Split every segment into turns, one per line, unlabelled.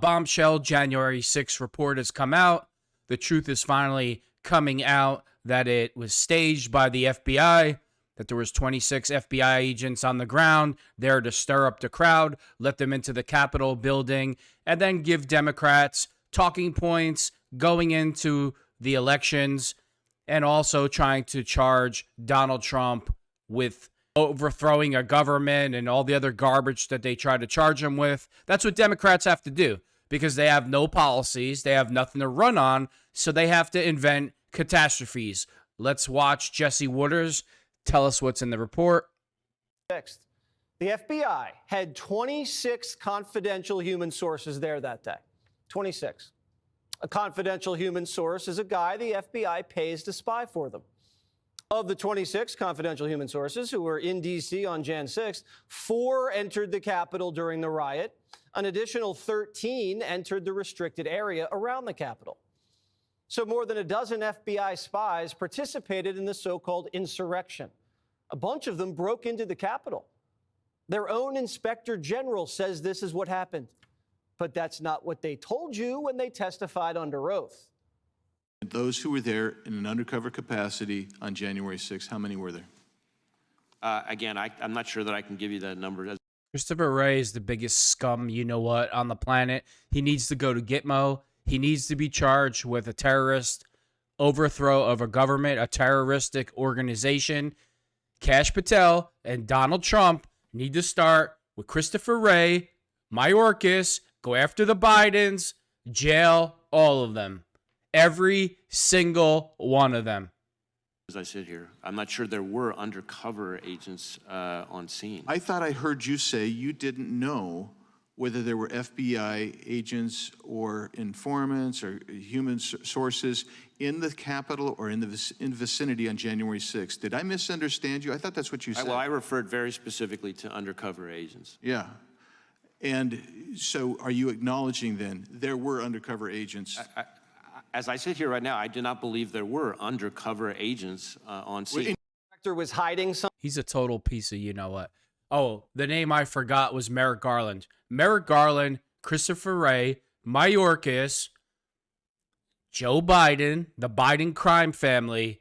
bombshell January 6th report has come out. The truth is finally coming out that it was staged by the FBI, that there was 26 FBI agents on the ground there to stir up the crowd, let them into the Capitol building, and then give Democrats talking points going into the elections, and also trying to charge Donald Trump with overthrowing a government and all the other garbage that they try to charge him with. That's what Democrats have to do because they have no policies. They have nothing to run on, so they have to invent catastrophes. Let's watch Jesse Waters tell us what's in the report.
Next, the FBI had 26 confidential human sources there that day. 26. A confidential human source is a guy the FBI pays to spy for them. Of the 26 confidential human sources who were in D.C. on Jan 6th, 4 entered the Capitol during the riot. An additional 13 entered the restricted area around the Capitol. So more than a dozen FBI spies participated in the so-called insurrection. A bunch of them broke into the Capitol. Their own inspector general says this is what happened. But that's not what they told you when they testified under oath.
Those who were there in an undercover capacity on January 6th, how many were there?
Again, I'm not sure that I can give you that number.
Christopher Wray is the biggest scum you-know-what on the planet. He needs to go to Gitmo. He needs to be charged with a terrorist overthrow of a government, a terroristic organization. Kash Patel and Donald Trump need to start with Christopher Wray, Mayorkas, go after the Bidens, jail all of them. Every single one of them.
As I sit here, I'm not sure there were undercover agents on scene.
I thought I heard you say you didn't know whether there were FBI agents or informants or human sources in the Capitol or in the vicinity on January 6th. Did I misunderstand you? I thought that's what you said.
Well, I referred very specifically to undercover agents.
Yeah. And so are you acknowledging then there were undercover agents?
As I sit here right now, I do not believe there were undercover agents on scene.
The inspector was hiding some.
He's a total piece of you-know-what. Oh, the name I forgot was Merrick Garland. Merrick Garland, Christopher Wray, Mayorkas, Joe Biden, the Biden crime family.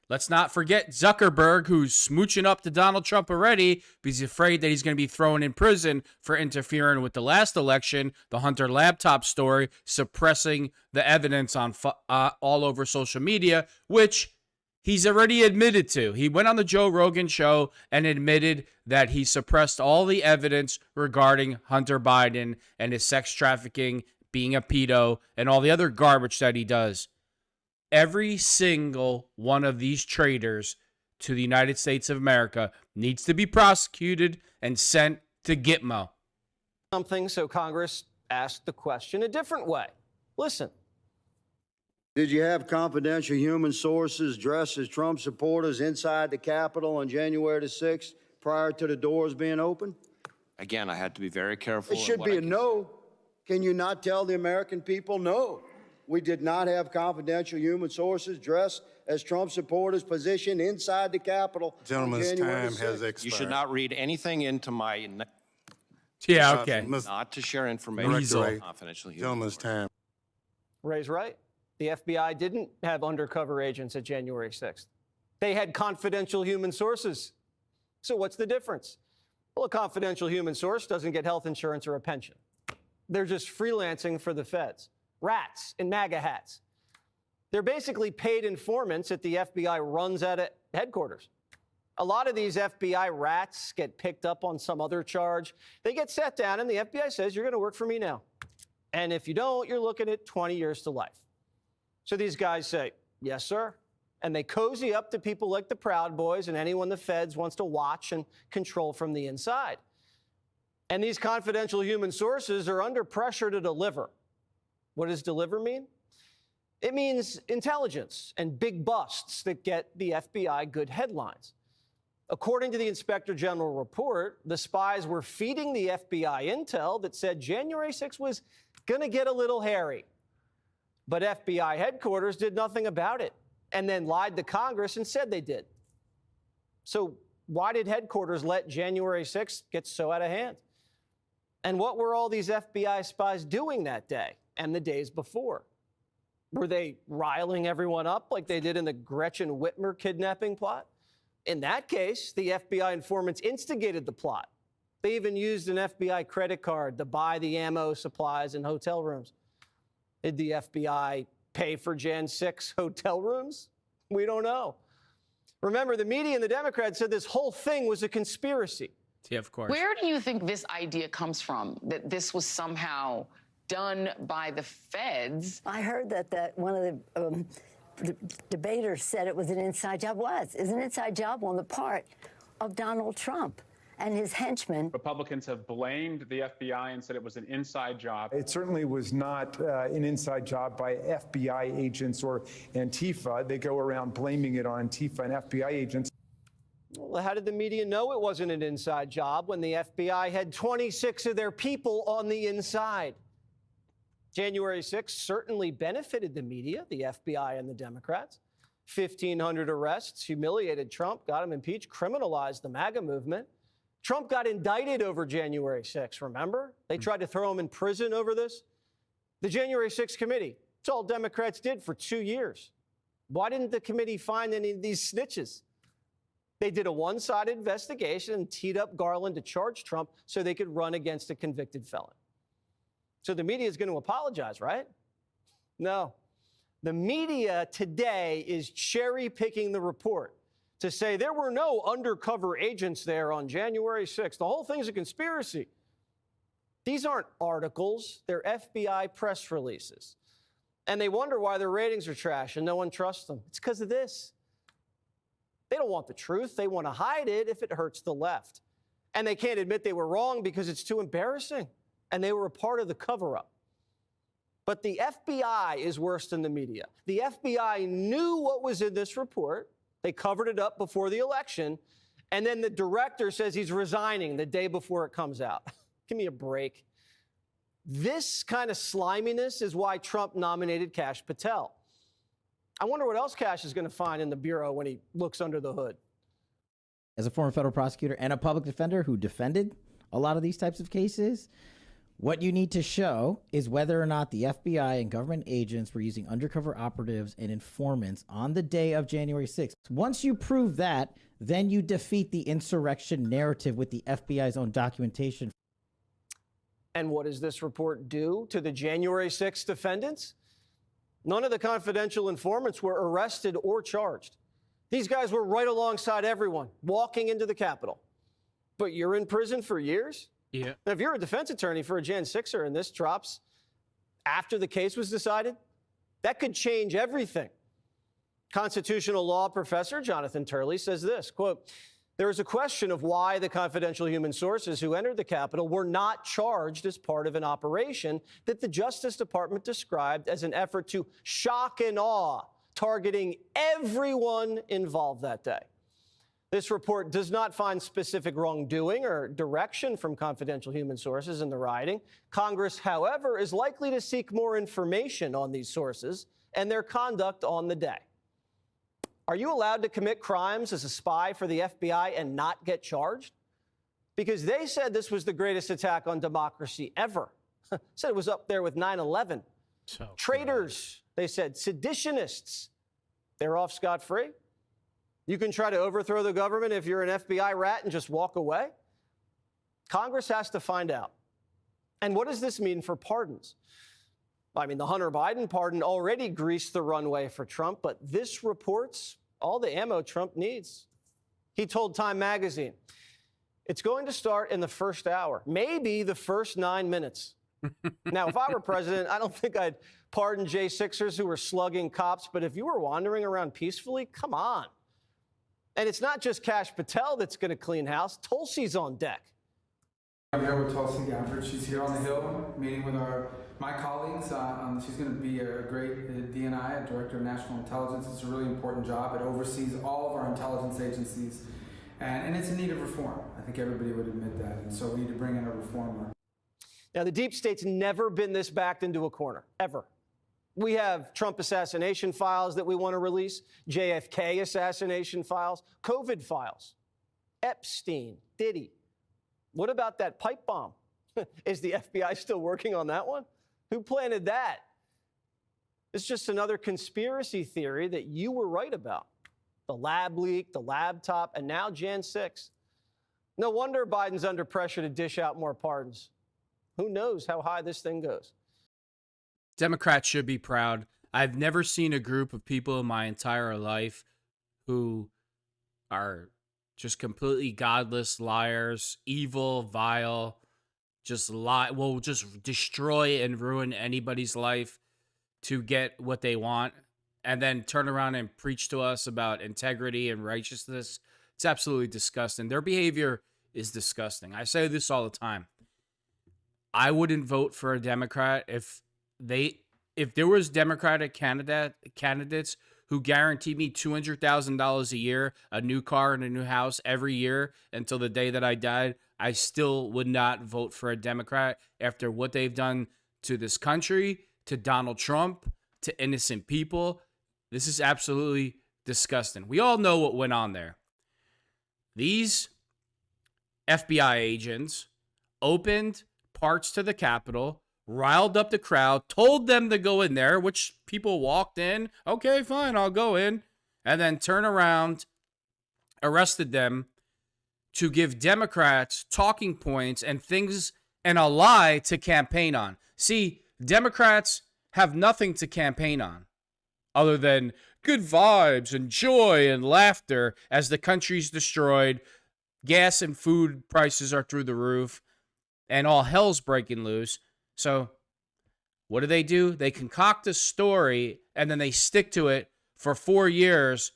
Let's not forget Zuckerberg, who's smooching up to Donald Trump already because he's afraid that he's going to be thrown in prison for interfering with the last election, the Hunter laptop story, suppressing the evidence on all over social media, which he's already admitted to. He went on the Joe Rogan show and admitted that he suppressed all the evidence regarding Hunter Biden and his sex trafficking, being a pedo, and all the other garbage that he does. Every single one of these traitors to the United States of America needs to be prosecuted and sent to Gitmo.
Something, so Congress asked the question a different way. Listen.
Did you have confidential human sources dressed as Trump supporters inside the Capitol on January the 6th prior to the doors being open?
Again, I had to be very careful.
It should be a no. Can you not tell the American people no? We did not have confidential human sources dressed as Trump supporters positioned inside the Capitol.
Gentleman's time has expired.
You should not read anything into my...
Yeah, okay.
Not to share information. Confidential human
Gentleman's time.
Ray's right. The FBI didn't have undercover agents at January 6th. They had confidential human sources. So what's the difference? Well, a confidential human source doesn't get health insurance or a pension. They're just freelancing for the feds. Rats in MAGA hats. They're basically paid informants that the FBI runs out of headquarters. A lot of these FBI rats get picked up on some other charge. They get sat down and the FBI says, you're going to work for me now. And if you don't, you're looking at 20 years to life. So these guys say, yes, sir. And they cozy up to people like the Proud Boys and anyone the feds wants to watch and control from the inside. And these confidential human sources are under pressure to deliver. What does deliver mean? It means intelligence and big busts that get the FBI good headlines. According to the Inspector General report, the spies were feeding the FBI intel that said January 6th was going to get a little hairy. But FBI headquarters did nothing about it and then lied to Congress and said they did. So why did headquarters let January 6th get so out of hand? And what were all these FBI spies doing that day and the days before? Were they riling everyone up like they did in the Gretchen Whitmer kidnapping plot? In that case, the FBI informants instigated the plot. They even used an FBI credit card to buy the ammo, supplies, and hotel rooms. Did the FBI pay for Jan 6 hotel rooms? We don't know. Remember, the media and the Democrats said this whole thing was a conspiracy.
Yeah, of course.
Where do you think this idea comes from, that this was somehow done by the feds?
I heard that one of the debaters said it was an inside job. It's an inside job on the part of Donald Trump and his henchmen.
Republicans have blamed the FBI and said it was an inside job.
It certainly was not an inside job by FBI agents or Antifa. They go around blaming it on Antifa and FBI agents.
Well, how did the media know it wasn't an inside job when the FBI had 26 of their people on the inside? January 6th certainly benefited the media, the FBI and the Democrats. 1,500 arrests, humiliated Trump, got him impeached, criminalized the MAGA movement. Trump got indicted over January 6th, remember? They tried to throw him in prison over this. The January 6th committee, it's all Democrats did for 2 years. Why didn't the committee find any of these snitches? They did a one-sided investigation and teed up Garland to charge Trump so they could run against a convicted felon. So the media is going to apologize, right? No. The media today is cherry-picking the report to say there were no undercover agents there on January 6th. The whole thing's a conspiracy. These aren't articles. They're FBI press releases. And they wonder why their ratings are trash and no one trusts them. It's because of this. They don't want the truth. They want to hide it if it hurts the left. And they can't admit they were wrong because it's too embarrassing. And they were a part of the cover-up. But the FBI is worse than the media. The FBI knew what was in this report. They covered it up before the election. And then the director says he's resigning the day before it comes out. Give me a break. This kind of sliminess is why Trump nominated Kash Patel. I wonder what else Kash is going to find in the Bureau when he looks under the hood.
As a former federal prosecutor and a public defender who defended a lot of these types of cases, what you need to show is whether or not the FBI and government agents were using undercover operatives and informants on the day of January 6th. Once you prove that, then you defeat the insurrection narrative with the FBI's own documentation.
And what does this report do to the January 6th defendants? None of the confidential informants were arrested or charged. These guys were right alongside everyone, walking into the Capitol. But you're in prison for years?
Yeah.
Now, if you're a defense attorney for a Jan 6er and this drops after the case was decided, that could change everything. Constitutional law professor Jonathan Turley says this, quote, "There is a question of why the confidential human sources who entered the Capitol were not charged as part of an operation that the Justice Department described as an effort to shock and awe, targeting everyone involved that day. This report does not find specific wrongdoing or direction from confidential human sources in the rioting. Congress, however, is likely to seek more information on these sources and their conduct on the day." Are you allowed to commit crimes as a spy for the FBI and not get charged? Because they said this was the greatest attack on democracy ever. Said it was up there with 9/11. Traitors, they said, seditionists. They're off scot-free. You can try to overthrow the government if you're an FBI rat and just walk away. Congress has to find out. And what does this mean for pardons? I mean, the Hunter Biden pardon already greased the runway for Trump, but this report's all the ammo Trump needs. He told Time magazine, it's going to start in the first hour, maybe the first 9 minutes. Now, if I were president, I don't think I'd pardon J6ers who were slugging cops, but if you were wandering around peacefully, come on. And it's not just Kash Patel that's going to clean house. Tulsi's on deck.
I'm here with Tulsi Gabbard. She's here on the Hill meeting with my colleagues. She's going to be a great DNI, a Director of National Intelligence. It's a really important job. It oversees all of our intelligence agencies, and it's in need of reform. I think everybody would admit that, and so we need to bring in a reformer.
Now, the deep state's never been this backed into a corner, ever. We have Trump assassination files that we want to release, JFK assassination files, COVID files, Epstein, Diddy. What about that pipe bomb? Is the FBI still working on that one? Who planted that? It's just another conspiracy theory that you were right about. The lab leak, the laptop, and now Jan 6. No wonder Biden's under pressure to dish out more pardons. Who knows how high this thing goes?
Democrats should be proud. I've never seen a group of people in my entire life who are just completely godless liars, evil, vile, just lie, will just destroy and ruin anybody's life to get what they want, and then turn around and preach to us about integrity and righteousness. It's absolutely disgusting. Their behavior is disgusting. I say this all the time. I wouldn't vote for a Democrat if there was Democratic candidates who guaranteed me $200,000 a year, a new car and a new house every year until the day that I died. I still would not vote for a Democrat after what they've done to this country, to Donald Trump, to innocent people. This is absolutely disgusting. We all know what went on there. These FBI agents opened parts to the Capitol, riled up the crowd, told them to go in there, which people walked in. Okay, fine, I'll go in. And then turn around, arrested them to give Democrats talking points and things and a lie to campaign on. See, Democrats have nothing to campaign on other than good vibes and joy and laughter as the country's destroyed, gas and food prices are through the roof, and all hell's breaking loose. So what do? They concoct a story and then they stick to it for 4 years,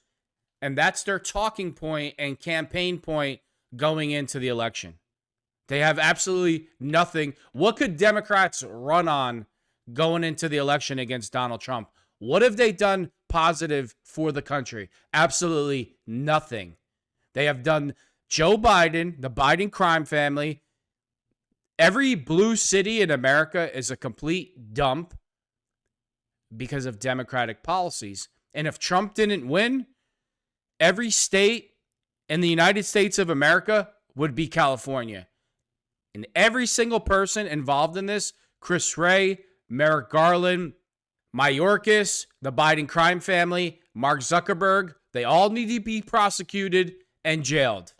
and that's their talking point and campaign point going into the election. They have absolutely nothing. What could Democrats run on going into the election against Donald Trump? What have they done positive for the country? Absolutely nothing. They have done Joe Biden, the Biden crime family. Every blue city in America is a complete dump because of Democratic policies. And if Trump didn't win, every state in the United States of America would be California. And every single person involved in this, Chris Wray, Merrick Garland, Mayorkas, the Biden crime family, Mark Zuckerberg, they all need to be prosecuted and jailed.